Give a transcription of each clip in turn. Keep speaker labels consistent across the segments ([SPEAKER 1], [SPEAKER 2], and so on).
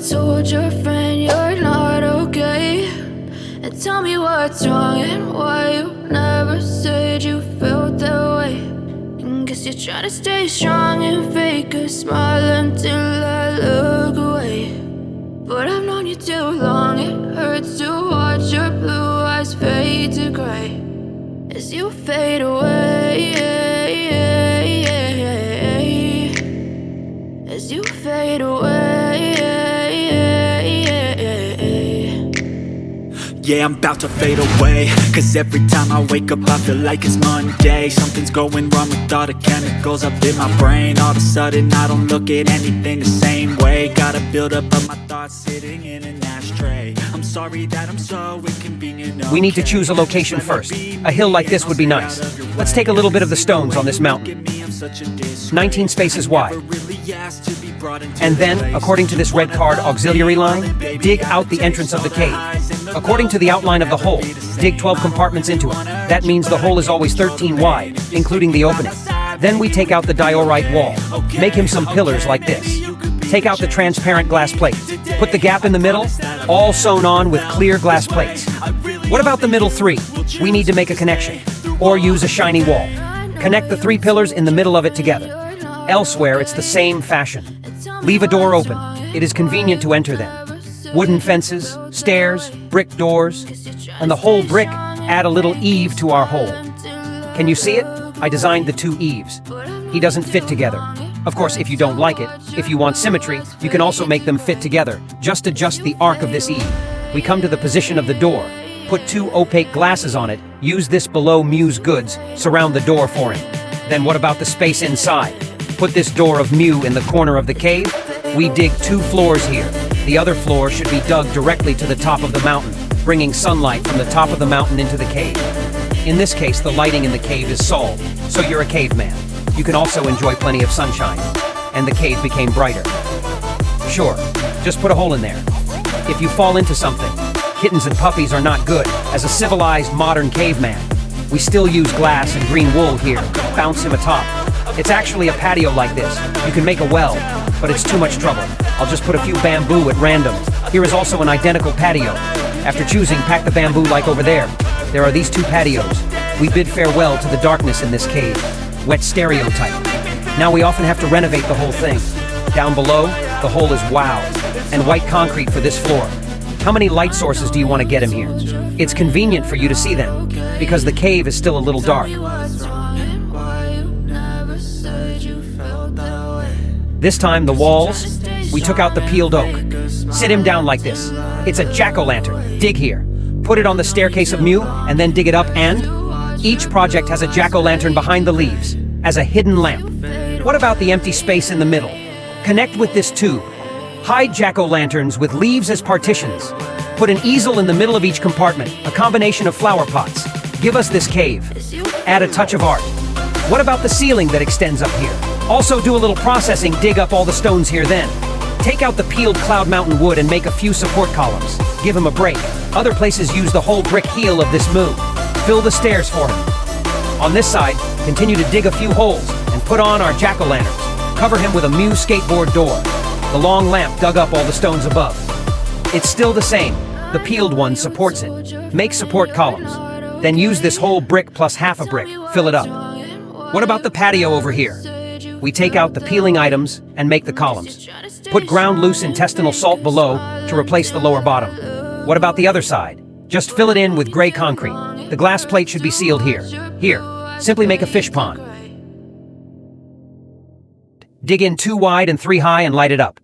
[SPEAKER 1] told your friend you're not okay? And tell me what's wrong and why you never said you felt that way. And guess you're trying to stay strong and fake a smile until I look away. But I've known you too long, it hurts to watch your blue eyes fade to gray as you fade away, as you fade away.
[SPEAKER 2] Yeah, I'm about to fade away, cause every time I wake up I feel like it's Monday. Something's going wrong with all the chemicals up in my brain. All of a sudden I don't look at anything the same way. Gotta build up of my thoughts sitting in an ashtray. I'm sorry that I'm so inconvenient.
[SPEAKER 3] We need to choose a location first. A hill like this would be nice. Let's take a little bit of the stones on this mountain. 19 spaces wide. And then, according to this red card auxiliary line, dig out the entrance of the cave. According to the outline of the hole, dig 12 compartments into it. That means the hole is always 13 wide, including the opening. Then we take out the diorite wall. Make him some pillars like this. Take out the transparent glass plate. Put the gap in the middle, all sewn on with clear glass plates. What about the middle three? We need to make a connection, or use a shiny wall. Connect the 3 pillars in the middle of it together. Elsewhere, it's the same fashion. Leave a door open. It is convenient to enter them. Wooden fences, stairs, brick doors, and the whole brick add a little eave to our hole. Can you see it? I designed the 2 eaves. He doesn't fit together. Of course, if you don't like it, if you want symmetry, you can also make them fit together. Just adjust the arc of this eave. We come to the position of the door. Put 2 opaque glasses on it. Use this below Mew's goods. Surround the door for him. Then what about the space inside? Put this door of Mew in the corner of the cave. We dig 2 floors here. The other floor should be dug directly to the top of the mountain, bringing sunlight from the top of the mountain into the cave. In this case, the lighting in the cave is solved, so you're a caveman. You can also enjoy plenty of sunshine. And the cave became brighter. Sure, just put a hole in there. If you fall into something, kittens and puppies are not good. As a civilized modern caveman, we still use glass and green wool here. Bounce him atop. It's actually a patio like this. You can make a well, but it's too much trouble. I'll just put a few bamboo at random. Here is also an identical patio. After choosing, pack the bamboo like over there. There are these 2 patios. We bid farewell to the darkness in this cave. Wet stereotype. Now we often have to renovate the whole thing. Down below, the hole is wow. And white concrete for this floor. How many light sources do you want to get him here? It's convenient for you to see them, because the cave is still a little dark. This time, the walls, we took out the peeled oak. Sit him down like this. It's a jack-o'-lantern. Dig here. Put it on the staircase of Mew, and then dig it up, and each project has a jack-o'-lantern behind the leaves, as a hidden lamp. What about the empty space in the middle? Connect with this tube. Hide jack-o'-lanterns with leaves as partitions. Put an easel in the middle of each compartment, a combination of flower pots. Give us this cave. Add a touch of art. What about the ceiling that extends up here? Also do a little processing, dig up all the stones here then. Take out the peeled Cloud Mountain wood and make a few support columns. Give him a break. Other places use the whole brick heel of this Moo. Fill the stairs for him. On this side, continue to dig a few holes and put on our jack-o'-lanterns. Cover him with a Mew skateboard door. The long lamp dug up all the stones above. It's still the same. The peeled one supports it. Make support columns. Then use this whole brick plus half a brick. Fill it up. What about the patio over here? We take out the peeling items and make the columns. Put ground loose intestinal salt below to replace the lower bottom. What about the other side? Just fill it in with gray concrete. The glass plate should be sealed here. Here, simply make a fish pond. Dig in 2 wide and 3 high and light it up.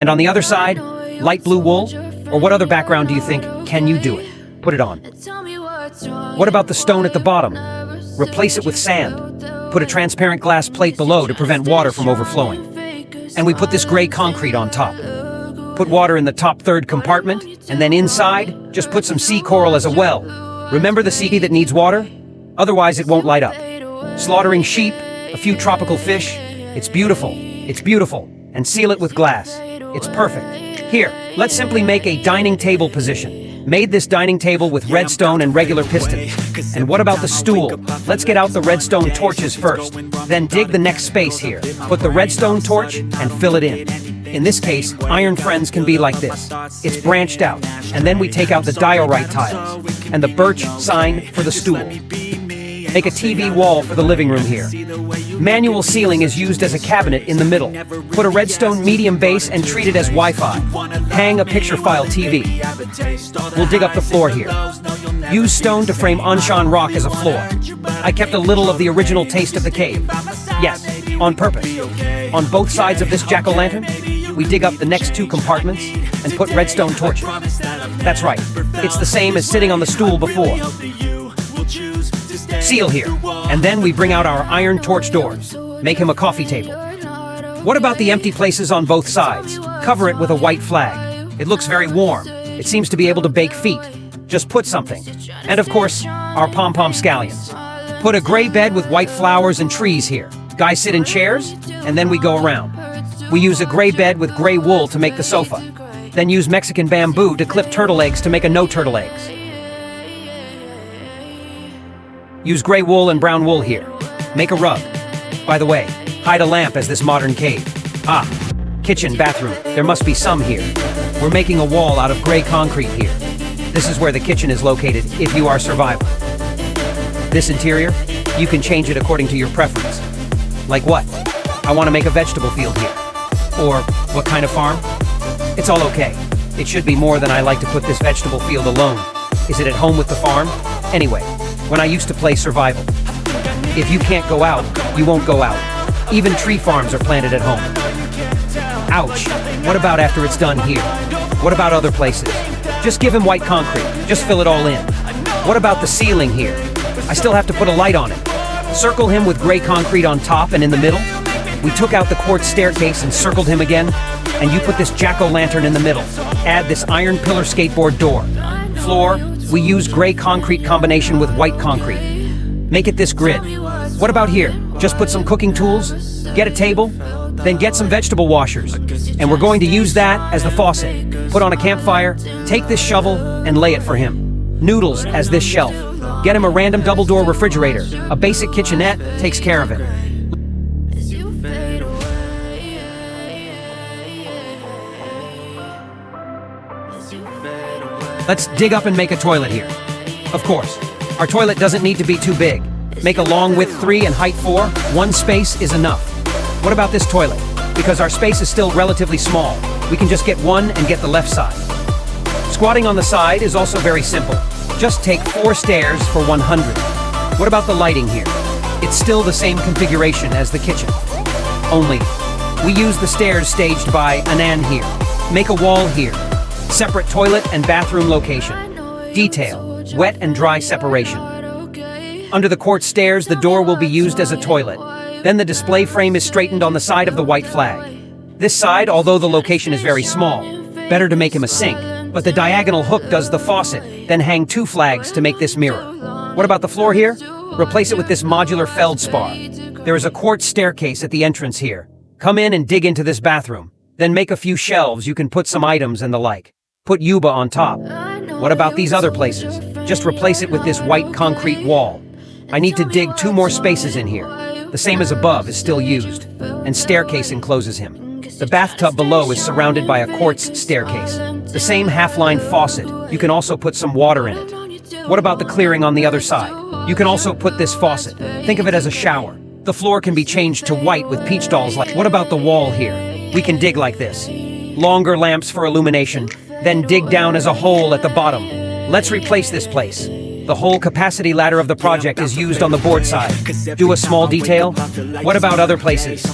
[SPEAKER 3] And on the other side, light blue wool? Or what other background do you think? Can you do it? Put it on. What about the stone at the bottom? Replace it with sand. Put a transparent glass plate below to prevent water from overflowing. And we put this gray concrete on top. Put water in the top 3rd compartment, and then inside, just put some sea coral as a well. Remember the sea that needs water? Otherwise it won't light up. Slaughtering sheep, a few tropical fish. It's beautiful. It's beautiful. And seal it with glass. It's perfect. Here, let's simply make a dining table position. Made this dining table with redstone and regular pistons. And what about the stool? Let's get out the redstone torches first. Then dig the next space here. Put the redstone torch and fill it in. In this case, iron friends can be like this. It's branched out. And then we take out the diorite tiles. And the birch sign for the stool. Make a TV wall for the living room here. Manual ceiling is used as a cabinet in the middle. Put a redstone medium base and treat it as Wi-Fi. Hang a picture file TV. We'll dig up the floor here. Use stone to frame Anshan rock as a floor. I kept a little of the original taste of the cave. Yes, on purpose. On both sides of this jack-o'-lantern, we dig up the next 2 compartments and put redstone torches. That's right, it's the same as sitting on the stool before. Seal here, and then we bring out our iron torch doors. Make him a coffee table. What about the empty places on both sides? Cover it with a white flag. It looks very warm. It seems to be able to bake feet. Just put something. And of course, our pom-pom scallions. Put a gray bed with white flowers and trees here. Guys sit in chairs, and then we go around. We use a gray bed with gray wool to make the sofa. Then use Mexican bamboo to clip turtle eggs to make a no turtle eggs. Use gray wool and brown wool here. Make a rug. By the way, hide a lamp as this modern cave. Ah, kitchen, bathroom. There must be some here. We're making a wall out of gray concrete here. This is where the kitchen is located if you are survivor. This interior, you can change it according to your preference. Like what? I want to make a vegetable field here. Or what kind of farm? It's all okay. It should be more than I like to put this vegetable field alone. Is it at home with the farm? Anyway, when I used to play survival. If you can't go out, you won't go out. Even tree farms are planted at home. Ouch. What about after it's done here? What about other places? Just give him white concrete. Just fill it all in. What about the ceiling here? I still have to put a light on it. Circle him with gray concrete on top and in the middle. We took out the quartz staircase and circled him again. And you put this jack-o'-lantern in the middle. Add this iron pillar skateboard door. Floor, we use gray concrete combination with white concrete. Make it this grid. What about here? Just put some cooking tools, get a table, then get some vegetable washers. And we're going to use that as the faucet. Put on a campfire, take this shovel, and lay it for him. Noodles as this shelf. Get him a random double-door refrigerator. A basic kitchenette takes care of it. Let's dig up and make a toilet here. Of course, our toilet doesn't need to be too big. Make a long width 3 and height 4. 1 space is enough. What about this toilet? Because our space is still relatively small, we can just get 1 and get the left side. Squatting on the side is also very simple. Just take 4 stairs for 100. What about the lighting here? It's still the same configuration as the kitchen. Only, we use the stairs staged by Anand here. Make a wall here. Separate toilet and bathroom location. Detail, wet and dry separation. Under the quartz stairs, the door will be used as a toilet. Then the display frame is straightened on the side of the white flag. This side, although the location is very small, better to make him a sink, but the diagonal hook does the faucet, then hang 2 flags to make this mirror. What about the floor here? Replace it with this modular feldspar. There is a quartz staircase at the entrance here. Come in and dig into this bathroom. Then make a few shelves you can put some items and the like. Put Yuba on top. What about these other places? Just replace it with this white concrete wall. I need to dig 2 more spaces in here. The same as above is still used, and staircase encloses him. The bathtub below is surrounded by a quartz staircase. The same half-line faucet. You can also put some water in it. What about the clearing on the other side? You can also put this faucet. Think of it as a shower. The floor can be changed to white with peach dolls like. What about the wall here? We can dig like this. Longer lamps for illumination. Then dig down as a hole at the bottom. Let's replace this place. The whole capacity ladder of the project is used on the board side. Do a small detail. What about other places?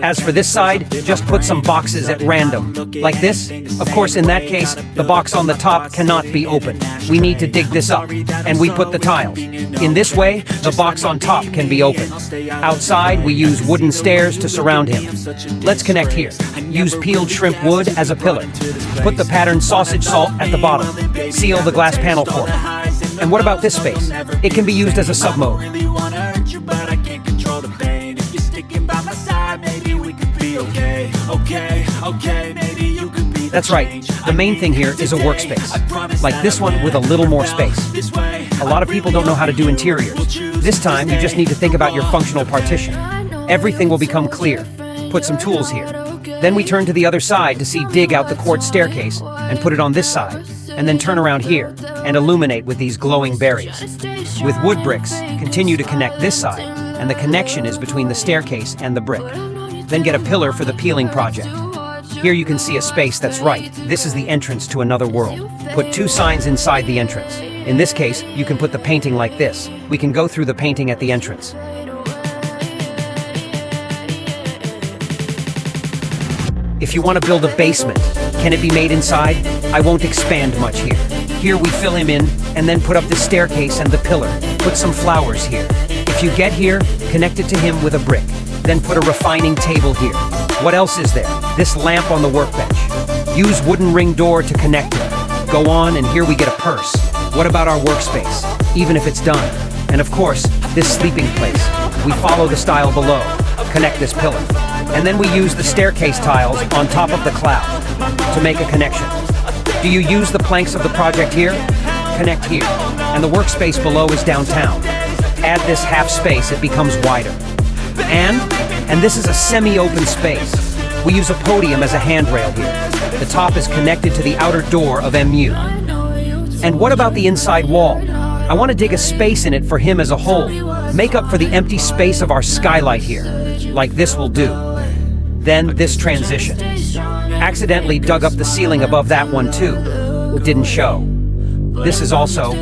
[SPEAKER 3] As for this side, just put some boxes at random. Like this? Of course, in that case, the box on the top cannot be opened. We need to dig this up, and we put the tile. In this way, the box on top can be opened. Outside, we use wooden stairs to surround him. Let's connect here. Use peeled shrimp wood as a pillar. Put the patterned sausage salt at the bottom. Seal the glass panel for it. And what about this space? It can be used as a sub-mode.
[SPEAKER 2] Okay, maybe you could be
[SPEAKER 3] That's right. The main thing here is a workspace. Like this one with a little more space. A lot of people don't know how to do interiors. This time, you just need to think about your functional partition. Everything will become clear. Put some tools here. Then we turn to the other side to see dig out the quartz staircase and put it on this side. And then turn around here and illuminate with these glowing berries. With wood bricks, continue to connect this side, and the connection is between the staircase and the brick. Then get a pillar for the peeling project. Here you can see a space that's right. This is the entrance to another world. Put 2 signs inside the entrance. In this case, you can put the painting like this. We can go through the painting at the entrance. If you want to build a basement, can it be made inside? I won't expand much here. Here we fill him in, and then put up the staircase and the pillar. Put some flowers here. If you get here, connect it to him with a brick. Then put a refining table here. What else is there? This lamp on the workbench. Use wooden ring door to connect it. Go on, and here we get a purse. What about our workspace? Even if it's done. And of course, this sleeping place. We follow the style below. Connect this pillar. And then we use the staircase tiles on top of the cloud to make a connection. Do you use the planks of the project here? Connect here. And the workspace below is downtown. Add this half space, it becomes wider. And this is a semi-open space. We use a podium as a handrail here. The top is connected to the outer door of MU. And what about the inside wall? I want to dig a space in it for him as a whole. Make up for the empty space of our skylight here. Like this will do. Then this transition. Accidentally dug up the ceiling above that one too. It didn't show. This is also.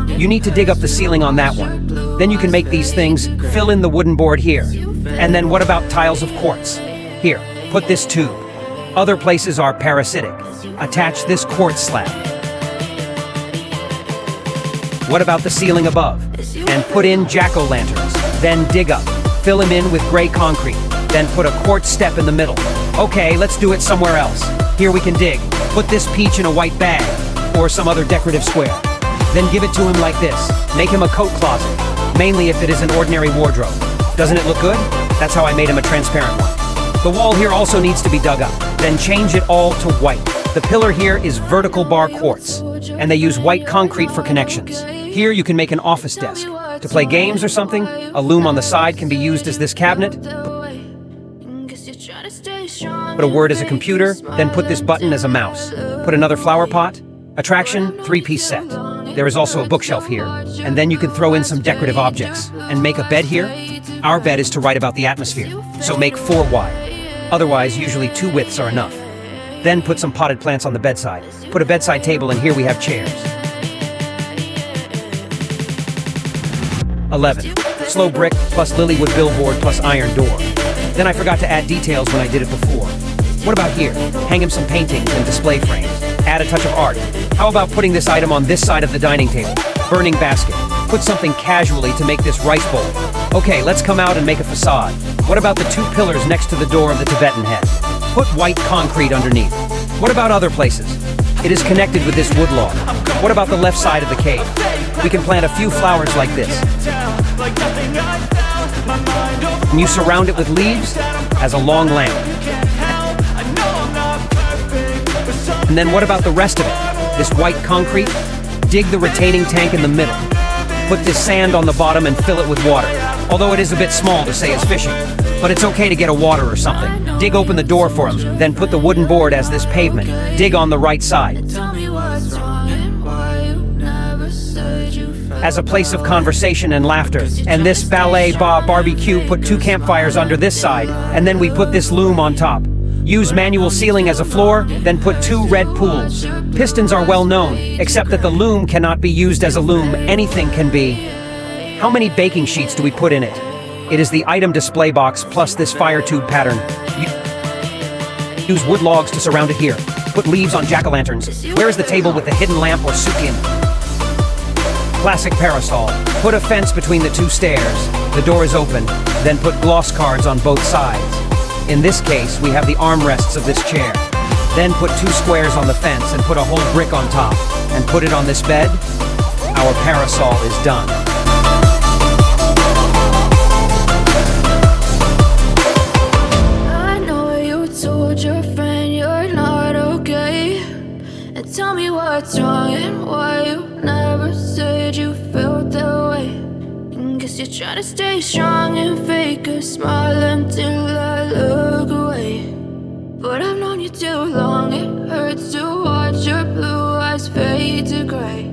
[SPEAKER 3] You need to dig up the ceiling on that one. Then you can make these things, fill in the wooden board here. And then what about tiles of quartz? Here, put this tube. Other places are parasitic. Attach this quartz slab. What about the ceiling above? And put in jack-o'-lanterns. Then dig up. Fill him in with gray concrete. Then put a quartz step in the middle. Okay, let's do it somewhere else. Here we can dig. Put this peach in a white bag, or some other decorative square. Then give it to him like this. Make him a coat closet, mainly if it is an ordinary wardrobe. Doesn't it look good? That's how I made him a transparent one. The wall here also needs to be dug up. Then change it all to white. The pillar here is vertical bar quartz, and they use white concrete for connections. Here you can make an office desk. To play games or something, a loom on the side can be used as this cabinet. Put a word as a computer, then put this button as a mouse. Put another flower pot. Attraction, 3-piece set. There is also a bookshelf here, and then you can throw in some decorative objects. And make a bed here. Our bed is to write about the atmosphere, so make 4 wide. Otherwise, usually 2 widths are enough. Then put some potted plants on the bedside. Put a bedside table, and here we have chairs. 11. Slow brick plus lilywood billboard plus iron door. Then I forgot to add details when I did it before. What about here? Hang him some paintings and display frames. Add a touch of art. How about putting this item on this side of the dining table? Burning basket. Put something casually to make this rice bowl. Okay, let's come out and make a facade. What about the 2 pillars next to the door of the Tibetan head? Put white concrete underneath. What about other places? It is connected with this wood log. What about the left side of the cave? We can plant a few flowers like this. And you surround it with leaves as a long lamp. And then what about the rest of it? This white concrete? Dig the retaining tank in the middle. Put this sand on the bottom and fill it with water. Although it is a bit small to say it's fishing. But it's okay to get a water or something. Dig open the door for him, then put the wooden board as this pavement. Dig on the right side. As a place of conversation and laughter. And this ballet barbecue, put 2 campfires under this side, and then we put this loom on top. Use manual sealing as a floor, then put 2 red pools. Pistons are well known, except that the loom cannot be used as a loom. Anything can be. How many baking sheets do we put in it? It is the item display box plus this fire tube pattern. Use wood logs to surround it here. Put leaves on jack-o'-lanterns. Where is the table with the hidden lamp or sukian? Classic parasol. Put a fence between the 2 stairs. The door is open. Then put gloss cards on both sides. In this case, we have the armrests of this chair. Then put 2 squares on the fence and put a whole brick on top. And put it on this bed. Our parasol is done.
[SPEAKER 1] I know you told your friend you're not okay. Tell me what's wrong and why you never said you felt that way. And guess you're trying to stay strong and fake a smile until I look away. But I've known you too long, it hurts to watch your blue eyes fade to gray.